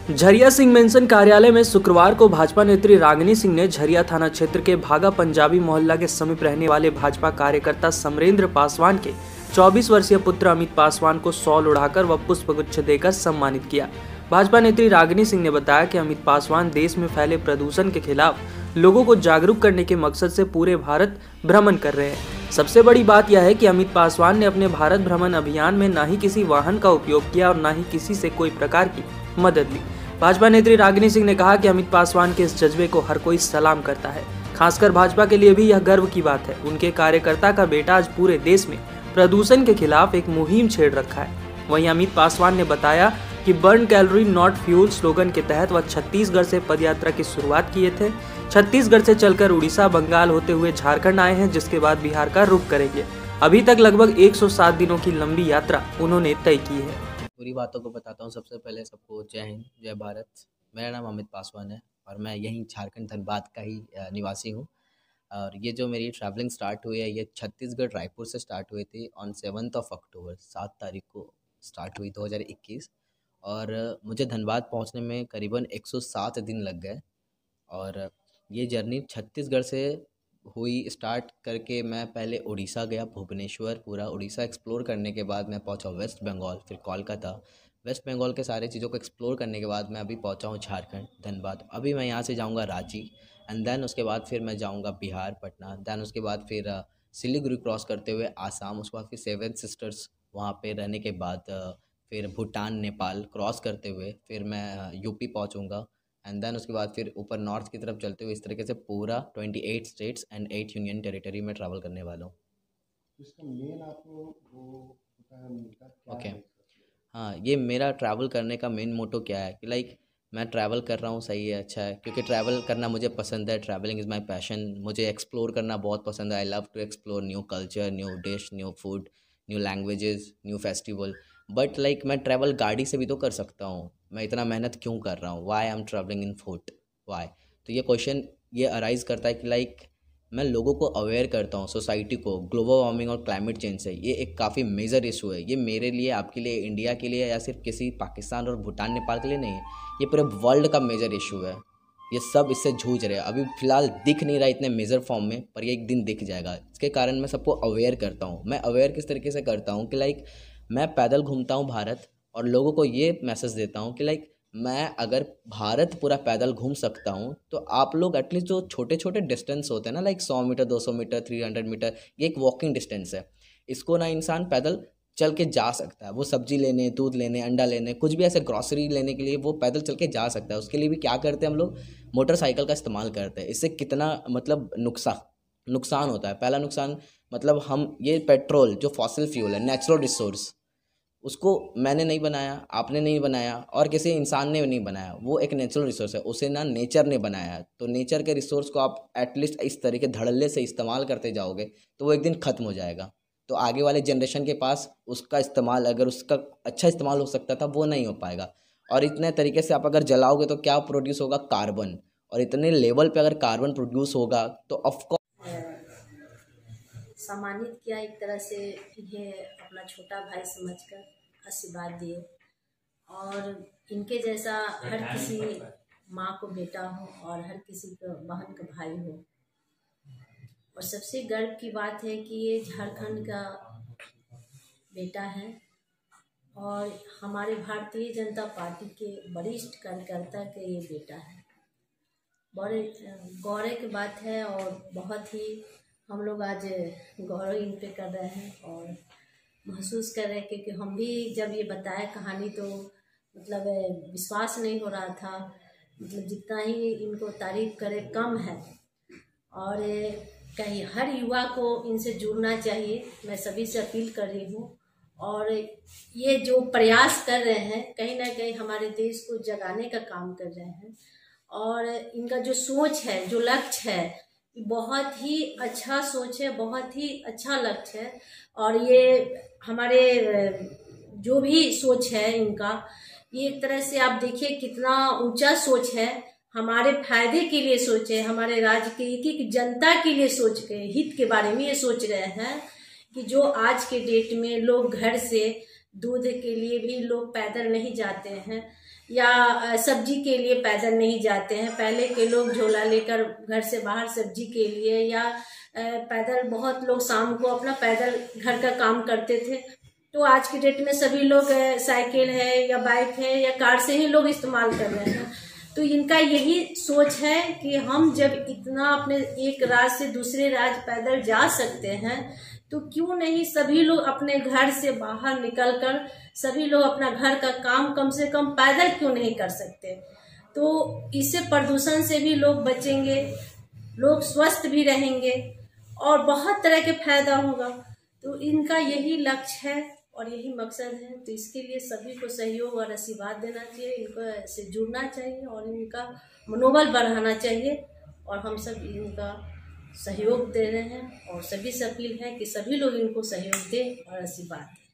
Jharia Singh mention कार्यालय में शुक्रवार को भाजपा नेत्री रागिनी सिंह ने झरिया थाना क्षेत्र के भागा पंजाबी मोहल्ला के समीप रहने वाले भाजपा कार्यकर्ता समरेंद्र पासवान के 24 वर्षीय पुत्र अमित पासवान को शॉल उड़ाकर व पुष्पगुच्छ देकर सम्मानित किया। भाजपा नेत्री रागिनी सिंह ने बताया कि अमित पासवान देश में फैले प्रदूषण के खिलाफ लोगों को जागरूक करने के मकसद से पूरे भारत भ्रमण कर रहे हैं। सबसे बड़ी बात यह है कि अमित पासवान ने अपने भारत भ्रमण अभियान में न ही किसी वाहन का उपयोग किया और न ही किसी से कोई प्रकार की मदद ली। भाजपा नेत्री रागिनी सिंह ने कहा कि अमित पासवान के इस जज्बे को हर कोई सलाम करता है। खासकर भाजपा के लिए भी यह गर्व की बात है। उनके कार्यकर्ता का बेटा आज पूरे देश में प्रदूषण के खिलाफ एक मुहिम छेड़ रखा है। वहीं अमित पासवान ने बताया कि burn calorie not fuel slogan के तहत वह छत्तीसगढ़ से पदयात्रा की शुरुआत किए थे। छत्तीसगढ़ से चलकर उड़ीसा, बंगाल होते हुए झारखंड आए हैं, जिसके बाद बिहार का रुख करेंगे। अभी तक लगभग 107 दिनों की लंबी यात्रा उन्होंने तय की है। पूरी बातों को बताता हूँ। सबसे पहले सबको जय हिंद, जय भारत। मेरा नाम अमित पासवान है और मैं यहीं झारखंड धनबाद का ही निवासी हूँ। और ये जो मेरी ट्रैवलिंग स्टार्ट हुई है, ये छत्तीसगढ़ रायपुर से स्टार्ट हुई थी ऑन 7 अक्टूबर, 7 तारीख को स्टार्ट हुई 2021। और मुझे धनबाद पहुँचने में करीबन 107 दिन लग गए। और ये जर्नी छत्तीसगढ़ से हुई स्टार्ट करके मैं पहले उड़ीसा गया, भुवनेश्वर, पूरा उड़ीसा एक्सप्लोर करने के बाद मैं पहुंचा वेस्ट बंगाल, फिर कोलकाता। वेस्ट बंगाल के सारे चीज़ों को एक्सप्लोर करने के बाद मैं अभी पहुंचा हूं झारखंड, धनबाद। अभी मैं यहां से जाऊंगा रांची एंड देन उसके बाद फिर मैं जाऊंगा बिहार, पटना। देन उसके बाद फिर सिलीगुड़ी क्रॉस करते हुए आसाम, उसके बाद फिर 7 सिस्टर्स वहाँ पर रहने के बाद फिर भूटान, नेपाल क्रॉस करते हुए फिर मैं यूपी पहुँचूँगा एंड देन उसके बाद फिर ऊपर नॉर्थ की तरफ चलते हुए इस तरीके से पूरा 28 स्टेट्स एंड 8 यूनियन टेरिटरी में ट्रैवल करने वाला हूँ। इसका मेन आपको वो पता है क्या ओके, है? हाँ, ये मेरा ट्रैवल करने का मेन मोटो क्या है कि लाइक मैं ट्रैवल कर रहा हूँ, सही है, अच्छा है, क्योंकि ट्रैवल करना मुझे पसंद है। Travelling is my passion. मुझे एक्सप्लोर करना बहुत पसंद है। I love to explore new culture, new dish, new food, new languages, new festival. But like मैं ट्रैवल गाड़ी से भी तो कर सकता हूँ। मैं इतना मेहनत क्यों कर रहा हूँ? Why I am travelling in foot, why? तो ये क्वेश्चन ये अराइज करता है कि लाइक मैं लोगों को अवेयर करता हूँ, सोसाइटी को, ग्लोबल वार्मिंग और क्लाइमेट चेंज से। ये एक काफ़ी मेजर इशू है। ये मेरे लिए, आपके लिए, इंडिया के लिए, या सिर्फ किसी पाकिस्तान और भूटान, नेपाल के लिए नहीं है, ये पूरे वर्ल्ड का मेजर इशू है। ये सब इससे जूझ रहे हैं। अभी फ़िलहाल दिख नहीं रहा इतने मेजर फॉर्म में, पर ये एक दिन दिख जाएगा। इसके कारण मैं सबको अवेयर करता हूँ। मैं अवेयर किस तरीके से करता हूँ कि लाइक मैं पैदल घूमता हूँ भारत, और लोगों को ये मैसेज देता हूँ कि लाइक मैं अगर भारत पूरा पैदल घूम सकता हूँ, तो आप लोग एटलीस्ट जो छोटे छोटे डिस्टेंस होते हैं ना, लाइक 100 मीटर, 200 मीटर, 300 मीटर, ये एक वॉकिंग डिस्टेंस है। इसको ना इंसान पैदल चल के जा सकता है। वो सब्जी लेने, दूध लेने, अंडा लेने, कुछ भी ऐसे ग्रॉसरी लेने के लिए वो पैदल चल के जा सकता है। उसके लिए भी क्या करते हैं हम लोग? मोटरसाइकिल का इस्तेमाल करते हैं। इससे कितना मतलब नुकसान होता है। पहला नुकसान मतलब हम ये पेट्रोल जो फॉसिल फ्यूल है, नेचुरल रिसोर्स, उसको मैंने नहीं बनाया, आपने नहीं बनाया, और किसी इंसान ने नहीं बनाया। वो एक नेचुरल रिसोर्स है, उसे ना नेचर ने बनाया है। तो नेचर के रिसोर्स को आप एटलीस्ट इस तरीके धड़ल्ले से इस्तेमाल करते जाओगे तो वो एक दिन ख़त्म हो जाएगा। तो आगे वाले जनरेशन के पास उसका इस्तेमाल, अगर उसका अच्छा इस्तेमाल हो सकता था, वो नहीं हो पाएगा। और इतने तरीके से आप अगर जलाओगे तो क्या प्रोड्यूस होगा? कार्बन। और इतने लेवल पे अगर कार्बन प्रोड्यूस होगा तो ऑफकोर्स सम्मानित किया एक तरह से। इन्हें अपना छोटा भाई समझकर आशीर्वाद दिए, और इनके जैसा हर किसी माँ को बेटा हो और हर किसी को बहन का भाई हो। और सबसे गर्व की बात है कि ये झारखंड का बेटा है और हमारे भारतीय जनता पार्टी के वरिष्ठ कार्यकर्ता का ये बेटा है। बड़े गौरव की बात है और बहुत ही हम लोग आज गौरव इन पे कर रहे हैं और महसूस कर रहे हैं, क्योंकि हम भी जब ये बताया कहानी तो मतलब विश्वास नहीं हो रहा था। मतलब जितना ही इनको तारीफ करे कम है। और कहीं हर युवा को इनसे जुड़ना चाहिए, मैं सभी से अपील कर रही हूँ। और ये जो प्रयास कर रहे हैं कहीं ना कहीं हमारे देश को जगाने का काम कर रहे हैं। और इनका जो सोच है, जो लक्ष्य है, बहुत ही अच्छा सोच है, बहुत ही अच्छा लक्ष्य है। और ये हमारे जो भी सोच है इनका, ये एक तरह से आप देखिए कितना ऊंचा सोच है। हमारे फायदे के लिए सोचे, हमारे राज्य के एक एक जनता के लिए सोच के हित के बारे में ये सोच रहे हैं कि जो आज के डेट में लोग घर से दूध के लिए भी लोग पैदल नहीं जाते हैं, या सब्जी के लिए पैदल नहीं जाते हैं। पहले के लोग झोला लेकर घर से बाहर सब्जी के लिए या पैदल, बहुत लोग शाम को अपना पैदल घर का काम करते थे। तो आज की डेट में सभी लोग साइकिल है या बाइक है या कार से ही लोग इस्तेमाल कर रहे हैं। तो इनका यही सोच है कि हम जब इतना अपने एक राज्य से दूसरे राज्य पैदल जा सकते हैं, तो क्यों नहीं सभी लोग अपने घर से बाहर निकलकर सभी लोग अपना घर का काम कम से कम पैदल क्यों नहीं कर सकते। तो इससे प्रदूषण से भी लोग बचेंगे, लोग स्वस्थ भी रहेंगे और बहुत तरह के फायदा होगा। तो इनका यही लक्ष्य है और यही मकसद है। तो इसके लिए सभी को सहयोग और आशीर्वाद देना चाहिए, इनको से जुड़ना चाहिए और इनका मनोबल बढ़ाना चाहिए। और हम सब इनका सहयोग दे रहे हैं और सभी से अपील है कि सभी लोग इनको सहयोग दें और आशीर्वाद दें।